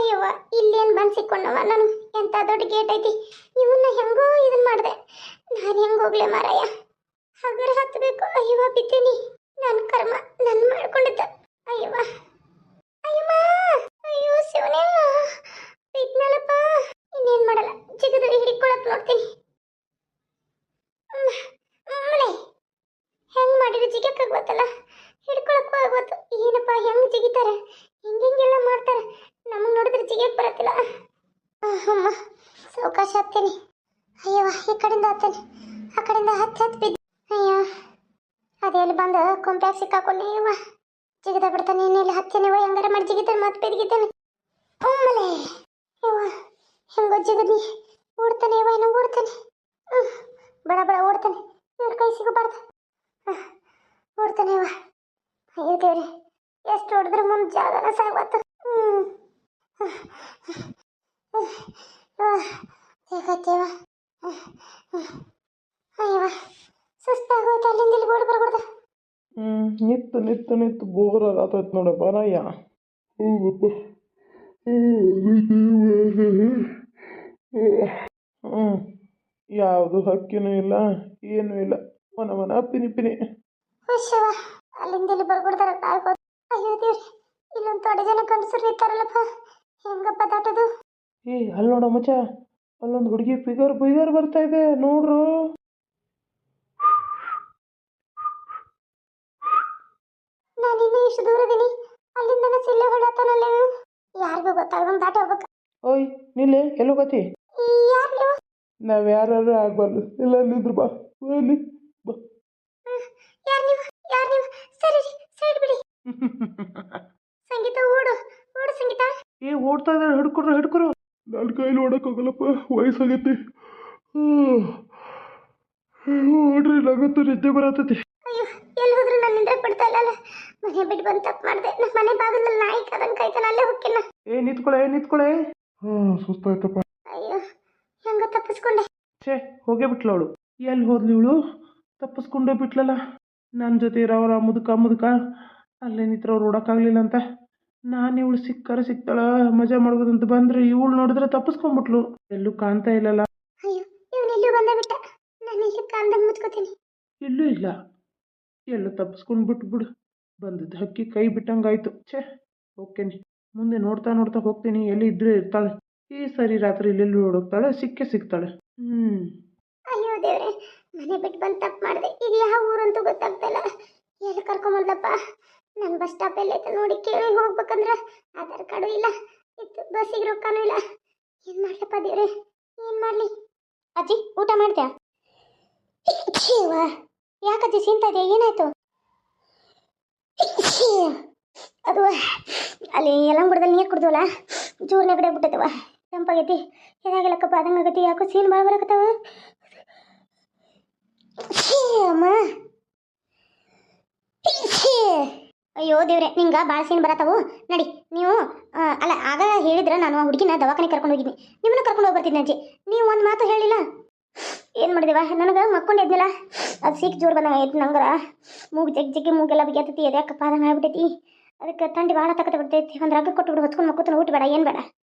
ಅಯ್ಯವ್ವ ಇಲ್ಲೇನು ಬಂದು ಸಿಕ್ಕೊಂಡವ ನಾನು. ಎಂಥ ದೊಡ್ಡ ಗೇಟ್ ಐತಿ, ಇವನ್ನ ಹೆಂಗೋ ಇದನ್ನ ಮಾಡಿದೆ. ನಾನು ಹೆಂಗೆ ಹೋಗ್ಲೆ ಮಾರಾಯ, ಹಗರ ಹತ್ತಬೇಕು. ಅಯ್ಯವ್ವ ಬಿದ್ದೀನಿ, ನನ್ನ ಕರ್ಮ ನನ್ನ ಮಾಡ್ಕೊಂಡಿದ್ದ. ಅಯ್ಯವ್ವ ಅಯ್ಯಮ್ಮ, ಅಯ್ಯೋ ಶಿವನೇ, ಬಿದ್ನಲ್ಲಪ್ಪ. ಇನ್ನೇನು ಮಾಡಲ್ಲ, ಜಿಗದ ಹಿಡ್ಕೊಳಕ್ ನೋಡ್ತೀನಿ. ಮಳೆ ಹೆಂಗೆ ಮಾಡಿದ್ರೆ ಜಿಗಕ್ಕೆ ಗೊತ್ತಲ್ಲ, ಹಿಡ್ಕೊಳಕ್ಕೂ ಆಗೋತು. ಏನಪ್ಪ ಹೆಂಗೆ ಜಿಗಿತಾರೆ, ಹಿಂಗೆಲ್ಲ ಮಾಡ್ತಾರೆ. ನಮಗೆ ನೋಡಿದ್ರೆ ಜಿಗಕ್ಕೆ ಬರತ್ತಿಲ್ಲ. ಅಮ್ಮ ಸಾವಕಾಶ ಹತ್ತೇನೆ. ಅಯ್ಯವ್ವ ಈ ಕಡೆಯಿಂದ ಹತ್ತೇನೆ, ಆ ಕಡೆಯಿಂದ ಹತ್ತು ಬಿದ್ದು. ಅಯ್ಯೋ ಅದೇ ಅಲ್ಲಿ ಬಂದು ಕೊಂಪ್ಯಾಗ ಸಿಕ್ಕಾಕೊಂಡೆ. ಅಯ್ಯವ್ವ ಜಿಗಿದ ಬಿಡ್ತಾನೆ, ಇನ್ನೆಲ್ಲ ಹತ್ತೇನೆವ ಹೆಂಗಾರ ಮಾಡಿ ಜಿಗಿತಾನೆ, ಮತ್ತೆ ಬಿದ್ದಿಗಿತಾನೆ. ಒಮ್ಮಲೆ ಯವ್ವ ಹೆಂಗೋ ಜಿಗದ್ನಿ, ಓಡ್ತಾನೆ ಯವ್ವ, ಏನೋ ಓಡ್ತಾನೆ. ಬಡ ಬಡ ಓಡ್ತಾನೆ, ಇವ್ರ ಕೈ ಸಿಗಬಾರ್ದು. ಓಡ್ತಾನೆ ಯವ್ವ. ಅಯ್ಯೋ ದೇವ್ರಿ, ಎಷ್ಟು ಹೊಡೆದ್ರೆ ಮುಂದೆ ಜಾಗನ ಸಾಗತ್ತು. ಹೇಗತ್ತೇವ, ಅಯ್ಯವ್ವ ಸುಸ್ತಾಗೋಯ್ತು. ಅಲ್ಲಿಂದ ಇಲ್ಲಿ ಓಡಿ ಬರ್ಕೊಡ್ದ. ನಿತ್ತು ನಿತ್ತು ನಿತ್ತು ಬೋರ್ ಆಗತ್ತೈತೆ ನೋಡಪ್ಪ ರಾಯ. ಯಾವುದು ಹಕ್ಕಿನೂ ಇಲ್ಲ, ಏನೂ ಇಲ್ಲ, ಮನ ಪಿನಿ ಪಿನಿ. ಹುಷವ ಅಲ್ಲಿಂದ ಇಲ್ಲಿ ಬರ್ಕೊಡ್ತಾರ. ಅಯ್ಯೋ ದೇವ್ರಿ, ಇಲ್ಲೊಂದು ತೊಡೆ ಜನ ಗಂಡಸರು ಇರ್ತಾರಲ್ಲಪ್ಪ, ಹೆಂಗಪ್ಪ ದಾಟದು? ಅಲ್ಲಿ ನೋಡ ಮಚ್ಚ, ಅಲ್ಲೊಂದು ಹುಡುಗಿ ಫಿಗರ್ ಬರ್ತಾ ಇದೆ ನೋಡ್ರು. ನಾನು ಇನ್ನೂ ಇಷ್ಟು ದೂರ ಇದೀನಿ, ಅಲ್ಲಿಂದ ಸಿಲ್ಲೆ ಹೊಡತಾನಲ್ಲ. ಯಾರಿಗೂ ಗೊತ್ತಾಗದಂಗೆ ದಾಟ ಹೋಗ್ಬೇಕು. ಓಯ್ ನಿಲ್ಲೆ, ಎಲ್ಲೋಗತಿ? ಯಾರು ನಾವ್ ಯಾರು ಆಗ್ಬಾರ್ದು, ಇಲ್ಲ ನಿಂದ್ರು ಬಾ ಬನ್ನಿ ಬಾ. ಯಾರು ನೀವು? ಸರಿ ಸೈಡ್ ಬಿಡಿ. ಸಂಗೀತ ಓಡು ಓಡು ಸಂಗೀತ. ಓಡ್ತಾ ಇದ್ದಾರೆ, ಹಿಡ್ಕೊರು. ನನ್ನ ಕೈಲಿ ಓಡಕ್ಕಾಗಲ್ಲಪ್ಪ, ವಯಸ್ಸಾಗೈತಿ. ಓಡ್ರಿ, ನಂಗಂತೂ ನಿದ್ದೆ ಬರತೈತಿ. ಅಯ್ಯೋ ಎಲ್ಲಿ ಹೋದ್ರು ನನ್ನಿಂದ ಬಿಡ್ತಾ ಇಲ್ಲ. ಮನೆ ಬಿಟ್ಟು ಬಂದು ತಪ್ಪು ಮಾಡಿದೆ. ನಮ್ಮ ಮನೆ ಬಾಗಿಲಲ್ಲಿ ನಾಯಿ ಕದಂಗೆ ಕಾಯ್ತಾನ, ಅಲ್ಲೇ ಹೋಗ್ಕಿನ. ನಿಂತ್ಕೊಳೆ. ಸುಸ್ತಾಯ್ತಪ್ಪ. ಅಯ್ಯೋ ಹೆಂಗ ತಪ್ಪಿಸ್ಕೊಂಡೆ. ಹೋಗೇ ಬಿಟ್ಲ ಅವಳು. ಎಲ್ಲಿ ಹೋದ್ಲಿ ಇವಳು? ತಪ್ಪಿಸ್ಕೊಂಡೇ ಬಿಟ್ಲಲ್ಲ. ನನ್ನ ಜೊತೆ ಇರೋರ ಮುದುಕ ಅಲ್ಲೇ ನಿಂತ್ರವ್ರು ಓಡಕ್ಕಾಗ್ಲಿಲ್ಲ ಅಂತ ನಾನು ಇವಳು ಸಿಗ್ತಾಳ ಮಜಾ ಮಾಡ್ಬೋದಂತ ಬಂದ್ರೆ ಇವಳು ನೋಡಿದ್ರೆ ತಪ್ಪಿಸ್ಕೊಂಡ್ಬಿಟ್ಲು. ಎಲ್ಲೂ ಕಾಣ್ತಾ ಇಲ್ಲಲ್ಲ. ಅಯ್ಯೋ ಇವನೆಲ್ಲೂ ಬಂದೇ ಬಿಟ್ಟ. ನಾನು ಇಲ್ಲಿ ಕಾಣ್ದಂಗೆ ಮುಚ್ಕೋತೀನಿ. ಇಲ್ಲೂ ಇಲ್ಲ, ಎಲ್ಲೂ ತಪ್ಪಿಸ್ಕೊಂಡು ಬಿಟ್ಬಿಡು. ಬಂದದ್ದು ಹಕ್ಕಿ ಕೈ ಬಿಟ್ಟಂಗಾಯ್ತು. ಹೋಗ್ತೇನೆ, ಮುಂದೆ ನೋಡ್ತಾ ಹೋಗ್ತೀನಿ. ಎಲ್ಲಿ ಇದ್ರೆ ಇರ್ತಾಳೆ. ಈ ಸರಿ ರಾತ್ರಿ ಇಲ್ಲೆಲ್ಲೂ ಓಡೋಗ್ತಾಳೆ, ಸಿಗ್ತಾಳೆ. ಅಯ್ಯೋ ದೇವ್ರೆ, ಮನೆ ಬಿಟ್ಟು ಬಂದು ತಪ್ಪು ಮಾಡಿದೆ. ಇದು ಯಾವ ಊರಂತೂ ಗೊತ್ತಾಗ್ತಾ ಇಲ್ಲ. ಎಲ್ಲಿ ಕರ್ಕೊಂಬಂದಪ್ಪ? ನನ್ನ ಬಸ್ ಸ್ಟಾಪ್ ಎಲ್ಲೈತೆ ನೋಡಿ ಕೇಳಿ ಹೋಗ್ಬೇಕಂದ್ರೆ ಆಧಾರ್ ಕಾರ್ಡು ಇಲ್ಲ, ಇತ್ತು ಬಸ್ಸಿಗೆ ರೊಕ್ಕನೂ ಇಲ್ಲ. ಏನು ಮಾಡ್ಲಪ್ಪ ದೇವ್ರೆ, ಏನು ಮಾಡಲಿ? ಅಜ್ಜಿ ಊಟ ಮಾಡ್ತೀಯಾ? ಯಾಕಜ್ಜಿ ಸೀನ್ತಾ ಇದೆಯಾ, ಏನಾಯ್ತು? ಅದು ಅಲ್ಲಿ ಯಲಂಗುಡದಲ್ಲಿ ನೀರು ಕುಡ್ದವಲ್ಲ, ಜೋರು ನೆಗಡೆ ಬಿಟ್ಟೈತವ, ತಂಪಾಗೈತಿ. ಹೇಗಾಗಿಲ್ಲಕ್ಕಪ್ಪ ಅದಂಗೆ ಆಗತಿ. ಯಾಕೋ ಸೀನ್ ಭಾಳ ಬರಕತ್ತವ. ಅಮ್ಮ ಅಯ್ಯೋ ದೇವ್ರೆ, ನಿಂಗೆ ಭಾಳ ಸೀನ್ ಬರತ್ತವು. ನಡಿ ನೀವು. ಅಲ್ಲ ಆಗ ಹೇಳಿದ್ರೆ ನಾನು ಆ ಹುಡುಗಿನ ದವಾಖಾನೆ ಕರ್ಕೊಂಡು ಹೋಗಿದ್ನಿ, ನಿಮ್ಮನ್ನ ಕರ್ಕೊಂಡು ಹೋಗಿ ಬರ್ತಿದ್ದೆ ಅಜ್ಜಿ. ನೀವು ಒಂದು ಮಾತು ಹೇಳಿಲ್ಲ. ಏನು ಮಾಡಿದೆವ, ನನಗೆ ಮಕ್ಕೊಂಡು ಎದ್ದಿಲ್ಲ, ಅದು ಸಿಕ್ಕ ಜೋರು ಬಂದಂಗೆ ಆಯ್ತು. ನಂಗರ ಮೂಗು ಜಗ್ಗಿ ಮೂಗೆಲ್ಲ ಬಿಗ್ಯಾತೈತಿ, ಎದ್ಯಾಕಪ್ಪ ಅದಂಗೆ ಆಗ್ಬಿಟ್ಟೈತಿ. ಅದಕ್ಕೆ ಥಂಡಿ ಭಾಳ ತಕ್ಕತ್ತ ಬಿಡ್ತೈತಿ. ಒಂದು ರಗ್ಗ ಕೊಟ್ಟು ಬಿಡು, ಹೊತ್ಕೊಂಡು ಮಕ್ಕೋತಾನೆ. ಊಟ ಬೇಡ, ಏನು ಬೇಡ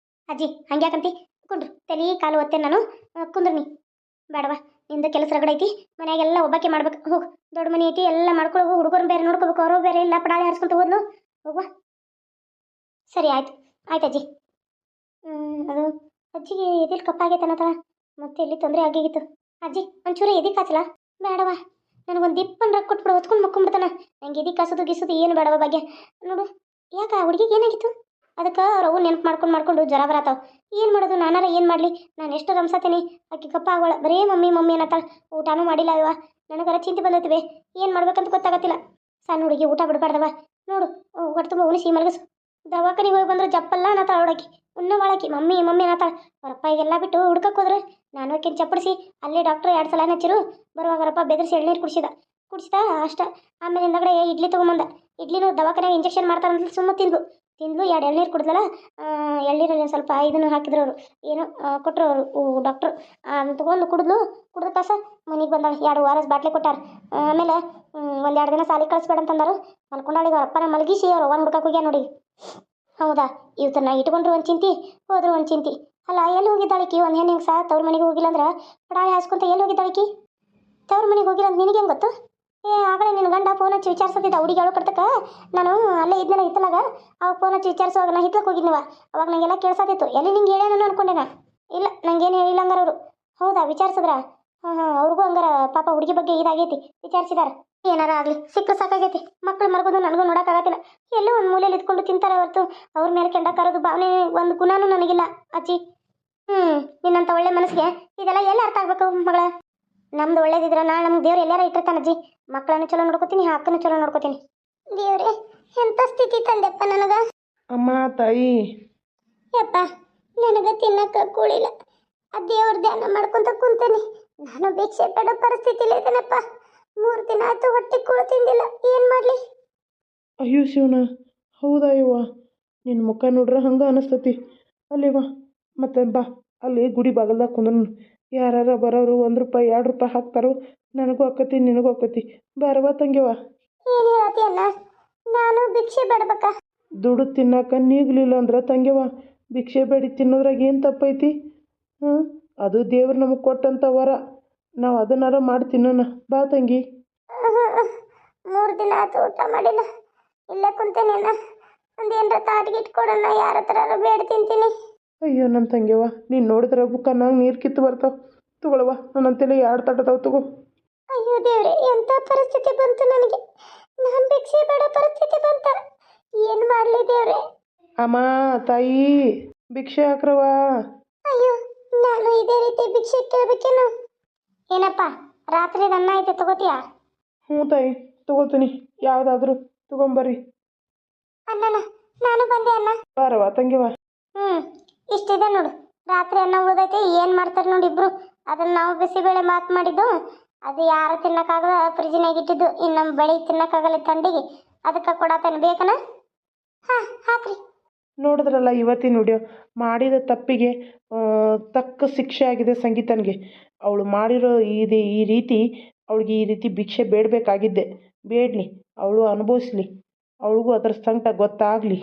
ಅಜ್ಜಿ, ಹಂಗ್ಯಾಕಂತಿ? ಕುಂಡ್ರು, ತಲೆ ಕಾಲು ಒತ್ತೇನೆ ನಾನು. ಕುಂದ್ರು ನೀ ಬೇಡವಾ, ನಿಂದ ಕೆಲಸ ರಗಡೈತಿ. ಮನೆಯಾಗೆಲ್ಲ ಒಬ್ಬಾಕೆ ಮಾಡ್ಬೇಕು. ಹೋಗು, ದೊಡ್ಡ ಮನೆ ಐತಿ, ಎಲ್ಲ ಮಾಡ್ಕೊಳ್ಳೋ. ಹುಡುಗರು ಬೇರೆ ನೋಡ್ಕೋಬೇಕು, ಅವರು ಬೇರೆ ಇಲ್ಲ ಪಡಾಳಿ ಹಾರಿಸ್ಕೊಂತ ಹೋದ್ಲು. ಹೋಗುವ, ಸರಿ ಆಯ್ತು ಅಜ್ಜಿ. ಅದು ಅಜ್ಜಿಗೆ ಎದಿಲ್ ಕಪ್ಪಾಗೈತೆ ಅನ್ನತ್ತ, ಮತ್ತೆ ಎಲ್ಲಿ ತೊಂದರೆ ಆಗಿಗಿತ್ತು. ಅಜ್ಜಿ ಒಂಚೂರು ಎದಿ ಕಾಸಲ್ಲ? ಬೇಡವಾ, ನನಗೊಂದು ದಿಪ್ಪನ್ ರೊಕ್ಕ ಕೊಟ್ಬಿಡು, ಹೊತ್ಕೊಂಡು ಮಕ್ಕೊಂಬಿಡ್ತಾನೆ. ನಂಗೆ ಎದಿ ಕಾಸೋದು ಗಿಸೋದು ಏನು ಬೇಡವ ಭಾಗ್ಯ. ನೋಡು ಯಾಕೆ ಆ ಹುಡುಗಿಗೆ ಏನಾಗಿತ್ತು? ಅದಕ್ಕೆ ಅವ್ರವು ನೆನಪು ಮಾಡ್ಕೊಂಡು ಜ್ವರ ಬರತ್ತಾವ. ಏನು ಮಾಡೋದು, ನಾನಾರ ಏನು ಮಾಡಲಿ? ನಾನು ಎಷ್ಟು ರಂಸಾತೀನಿ, ಆಕೆ ಕಪ್ಪ ಆಗೋಳ, ಬರೇ ಮಮ್ಮಿ ಅನ್ನತ್ತಾಳೆ. ಊಟನೂ ಮಾಡಿಲ್ಲ ಅಯ್ಯವ. ನನಗರ ಚಿಂತೆ ಬಂದೈತಿವೆ, ಏನು ಮಾಡ್ಬೇಕಂತ ಗೊತ್ತಾಗತ್ತಿಲ್ಲ. ಸಣ್ಣ ಹುಡುಗಿ ಊಟ ಬಿಡಬಾರ್ದವ. ನೋಡು ಹೊಟ್ಟೆ ತುಂಬ ಉಣಿಸಿ ಮಲಗಿಸು. ದವಾಖಾನಿಗೆ ಹೋಗಿ ಬಂದ್ರೆ ಜಪ್ಪಲ್ಲ ಅನ್ನತ್ತಾಳ ಅವಳಾಕಿ. ಉಣ್ಣವಾಳಕಿ ಮಮ್ಮಿ ಅನ್ನತ್ತಾಳೆ. ಅವರಪ್ಪ ಈಗೆಲ್ಲ ಬಿಟ್ಟು ಹುಡ್ಕಕ್ಕೆ ಹೋದ್ರೆ ನಾನು ಆಕಿನ ಚಪ್ಪಡಿಸಿ ಅಲ್ಲೇ ಡಾಕ್ಟ್ರ್ 2 ಸಲ ಹಚ್ಚಿರು. ಬರುವಾಗರಪ್ಪ ಬೆದರಿಸಿ ಎಳ್ನೀರು ಕುಡಿಸಿದ ಅಷ್ಟ. ಆಮೇಲೆ ಹಿಂದಗಡೆ ಇಡ್ಲಿ ತೊಗೊಂಬಂದ. ಇಡ್ಲಿನೂ ದವಾಖಾನೆಗೆ ಇಂಜೆಕ್ಷನ್ ಮಾಡ್ತಾರಂತ ಸುಮ್ಮನೆ ತಿಂದ್ಲು 2 ಎಳ್ನೀರು ಕುಡಿದ್ಲಲ್ಲ. ಎಳ್ನೀರಲ್ಲಿ ಸ್ವಲ್ಪ ಇದನ್ನು ಹಾಕಿದ್ರು ಅವರು, ಏನೋ ಕೊಟ್ಟರು ಅವರು ಡಾಕ್ಟ್ರು. ಅದನ್ನು ತೊಗೊಂಡು ಕುಡಿದು ಕಾಸ ಮನೆಗೆ ಬಂದಾಳೆ. 2 ORS ಬಾಟ್ಲಿ ಕೊಟ್ಟಾರ. ಆಮೇಲೆ 1-2 ದಿನ ಸಾಲಿಗೆ ಕಳಿಸ್ಬೇಡ ಅಂತಂದಾರು. ಮಲ್ಕೊಂಡಾಳಿಗೆ ಅವ್ರ ಅಪ್ಪನ ಮಲಗಿಸಿ ಅವ್ರು ಅವ್ವನ ಹುಡ್ಕಕ್ಕೆ ಹೋಗ್ಯ ನೋಡಿ. ಹೌದಾ, ಇವತ್ತನ್ನ ಇಟ್ಕೊಂಡ್ರು ಒಂದು ಚಿಂತಿ, ಹೋದ್ರು ಒಂದು ಚಿಂತಿ. ಅಲ್ಲ, ಎಲ್ಲಿ ಹೋಗಿದ್ದಾಳಿಕಿ? ಒಂದು ಹೆಣ್ಣು ಹೆಂಗೆ ತವ್ರ ಮನೆಗೆ ಹೋಗಿಲ್ಲ ಅಂದ್ರೆ ಪಡಾಳಿ ಹಾಸ್ಕೊಂತ ಎಲ್ಲಿ ಹೋಗಿದ್ದಾಳಿಕಿ? ತವ್ರ ಮನೆಗೆ ಹೋಗಿಲ್ಲ ಅಂತ ನಿನಗೆ ಹೆಂಗೆ ಗೊತ್ತು? ಆಗಲೇ ನಿನ್ನ ಗಂಡ ಫೋನ್ ಹಚ್ಚಿ ವಿಚಾರಿಸತ್ತಿದ್ದ ಹುಡುಗಿ ಅವಳು ಕರ್ತಕ್ಕ. ನಾನು ಅಲ್ಲೇ ಇದ್ನಲ್ಲ ಹಿತ್ತಲಾಗ, ಅವಾಗ ಫೋನ್ ಹಚ್ಚಿ ವಿಚಾರಿಸುವಾಗ ನಾ ಹಿತ್ಲಕ್ಕೆ ಹೋಗಿದ್ನವ. ಅವಾಗ ನನಗೆಲ್ಲ ಕೇಳಿಸತ್ತಿತ್ತು. ಎಲ್ಲಿ ನಿಂಗೆ ಹೇಳ್ಯಾನ ಅನ್ಕೊಂಡೆ ನಾ. ಇಲ್ಲ, ನಂಗೇನು ಹೇಳಿಲ್ಲ ಹಂಗಾರ ಅವರು. ಹೌದಾ, ವಿಚಾರಿಸಿದ್ರ? ಹಾಂ ಹಾಂ, ಅವ್ರಿಗೂ ಹಂಗಾರ ಪಾಪ ಹುಡುಗಿ ಬಗ್ಗೆ ಇದಾಗೈತಿ, ವಿಚಾರಿಸಿದಾರ. ಏನಾರ ಆಗಲಿ, ಸಿಕ್ಕ ಸಾಕಾಗೈತಿ. ಮಕ್ಕಳು ಮರ್ಬೋದು ನನಗೂ ನೋಡೋಕ್ಕಾಗತ್ತಿಲ್ಲ. ಎಲ್ಲೋ ಒಂದು ಮೂಲೆಯಲ್ಲಿ ಇದ್ಕೊಂಡು ತಿಂತಾರೆ ಹೊರತು ಅವ್ರ ಮೇಲೆ ಕೆಂಡಕ್ಕಾರೋದು ಭಾವನೆ ಒಂದು ಗುಣನೂ ನನಗಿಲ್ಲ ಅಜ್ಜಿ. ನಿನ್ನಂಥ ಒಳ್ಳೆ ಮನಸ್ಸಿಗೆ ಇದೆಲ್ಲ ಎಲ್ಲಿ ಅರ್ಥ ಆಗ್ಬೇಕು ಮಗಳ? ನಮ್ದು ಒಳ್ಳೇದಿದ್ರೆ ನಾಳೆ ನಮ್ಗೆ ದೇವ್ರು ಎಲ್ಲಾರ ಇಟ್ಟಿರ್ತಾನೆ ಅಜ್ಜಿ. ಮಕ್ಕಳನ್ನು ಚಲೋ ನೋಡ್ಕೋತೀನಿ, ಅಕ್ಕನೂ ಚಲೋ ನೋಡ್ಕೋತೀನಿ. ದೇವ್ರೆ, ಎಂಥ ಸ್ಥಿತಿ ತಂದೆಪ್ಪ ನನಗ. ಅಮ್ಮ ತಾಯಿ. ಯಪ್ಪ, ನನಗ ತಿನ್ನಕ್ಕ ಕೂಳಿಲ್ಲ. ಆ ದೇವ್ರ ಧ್ಯಾನ ಮಾಡ್ಕೊಂತ ಕುಂತೇನಿ. ನಾನು ಭಿಕ್ಷೆ ಬೇಡ ಪರಿಸ್ಥಿತಿಲಿ ಇದ್ದೇನಪ್ಪ. 3 ದಿನ ಆಯ್ತು ಹೊಟ್ಟೆ ಕೂಳು ತಿಂದಿಲ್ಲ. ಏನ್ ಮಾಡ್ಲಿ? ಅಯ್ಯೋ ಶಿವನ, ಹೌದಾ ಯವ್ವ? ನಿನ್ನ ಮುಖ ನೋಡ್ರೆ ಹಂಗೆ ಅನಿಸ್ತತಿ. ಅಲ್ಲಿವ ಮತ್ತೆ ಬಾ, ಅಲ್ಲಿ ಗುಡಿ ಬಾಗಲ್ದಾಗ ಕುಂದ್ರು. ಯಾರು ಬರೋರು ₹1 ₹2 ಹಾಕ್ತಾರೋ, ನನಗೂ ಆಕತಿ ನಿನಗೂ ಆಕತಿ. ಬಾರವ ತಂಗ್ಯವ. ಏನ್ ಹೇಳತಿ ಅಣ್ಣ? ನಾನು ಭಿಕ್ಷೆ ಬೇಡಬೇಕ? ದುಡ್ಡು ತಿನ್ನಾಕ ನೀಗ್ಲಿಲ್ಲ ಅಂದ್ರೆ ತಂಗ್ಯವ, ಭಿಕ್ಷೆ ಬೇಡಿ ತಿನ್ನೋದ್ರಾಗ ಏನು ತಪ್ಪೈತಿ? ಅದು ದೇವ್ರು ನಮಗೆ ಕೊಟ್ಟಂಥ ವರ. ನಾವು ಅದನ್ನಾರ ಮಾಡಿ ತಿನ್ನೋಣ. ಬಾ ತಂಗಿ. 3 ದಿನ ಆಯ್ತು ಊಟ ಮಾಡಿಲ್ಲ. ಇಲ್ಲೇ ಕುಂತೇನೇನ. ಒಂದೇನ್ರ ತಾಟಿಗೆ ಇಟ್ಕೊಡೋಣ, ಯಾರ ಹತ್ರ ಬೇಡ ತಿಂತೀನಿ. ಅಯ್ಯೋ ನನ್ನ ತಂಗ್ಯವ, ನೀನು ನೋಡಿದ್ರೆ ಕಣ್ಣಾಗ ನೀರು ಕಿತ್ತು ಬರ್ತಾವ. ತಗೊಳವ, ನನ್ನಂತೇಳಿ 2 ತಟ್ಟದಾವ, ತಗೋ. ಅಯ್ಯೋ ದೇವ್ರೆ, ಎಂಥ ಪರಿಸ್ಥಿತಿ ಬಂತು ನನಗೆ. ನಾನು ಭಿಕ್ಷೆ ಬೇಡ ಪರಿಸ್ಥಿತಿ ಬಂತ. ಏನ್ ಮಾಡ್ಲಿ ದೇವ್ರೆ? ಅಮ್ಮ ತಾಯಿ, ಭಿಕ್ಷೆ ಹಾಕ್ರವ. ಅಯ್ಯೋ, ನಾನು ಇದೇ ರೀತಿ ಭಿಕ್ಷೆ ಕೇಳ್ಬೇಕೇನು? ಏನಪ್ಪ, ರಾತ್ರಿ ಅನ್ನ ಐತೆ, ತಗೋತೀಯಾ? ಹ್ಞೂ ತಾಯಿ, ತಗೋತೀನಿ. ಯಾವುದಾದ್ರೂ ತಗೊಂಬರ್ರಿ. ಅನ್ನನ ನಾನು ಬಂದೆ ಅನ್ನ. ಬಾರವ ತಂಗಿವ. ಇಷ್ಟಿದೆ ನೋಡು. ರಾತ್ರಿ ಅನ್ನ ಉಳ್ದೈತೆ. ಏನು ಮಾಡ್ತಾರೆ ನೋಡಿ ಇಬ್ರು. ಅದನ್ನ ನಾವು ಬಿಸಿಬೇಳೆ ಮಾತು ಮಾಡಿದ್ದು, ಅದು ಯಾರು ತಿನ್ನಕ್ಕಾಗಲ್ಲ, ಫ್ರಿಜ್ನಾಗ ಇಟ್ಟಿದ್ದು. ಇನ್ನು ನಮ್ಮ ಬೆಳಿಗ್ಗೆ ತಿನ್ನಕ್ಕಾಗಲ್ಲ ತಂಡಿಗೆ, ಅದಕ್ಕೆ ಕೊಡತೇನೆ. ಬೇಕನ? ಹಾಂ, ಹಾಕ್ರಿ. ನೋಡಿದ್ರಲ್ಲ ಇವತ್ತಿನ ವಿಡಿಯೋ. ಮಾಡಿದ ತಪ್ಪಿಗೆ ತಕ್ಕ ಶಿಕ್ಷೆ ಆಗಿದೆ ಸಂಗೀತನಿಗೆ. ಅವಳು ಮಾಡಿರೋ ಈ ರೀತಿ ಅವಳಿಗೆ ಈ ರೀತಿ ಭಿಕ್ಷೆ ಬೇಡಬೇಕಾಗಿದ್ದೆ. ಬೇಡಲಿ, ಅವಳು ಅನುಭವಿಸ್ಲಿ, ಅವಳಿಗೂ ಅದರ ಸಂಕಟ ಗೊತ್ತಾಗಲಿ.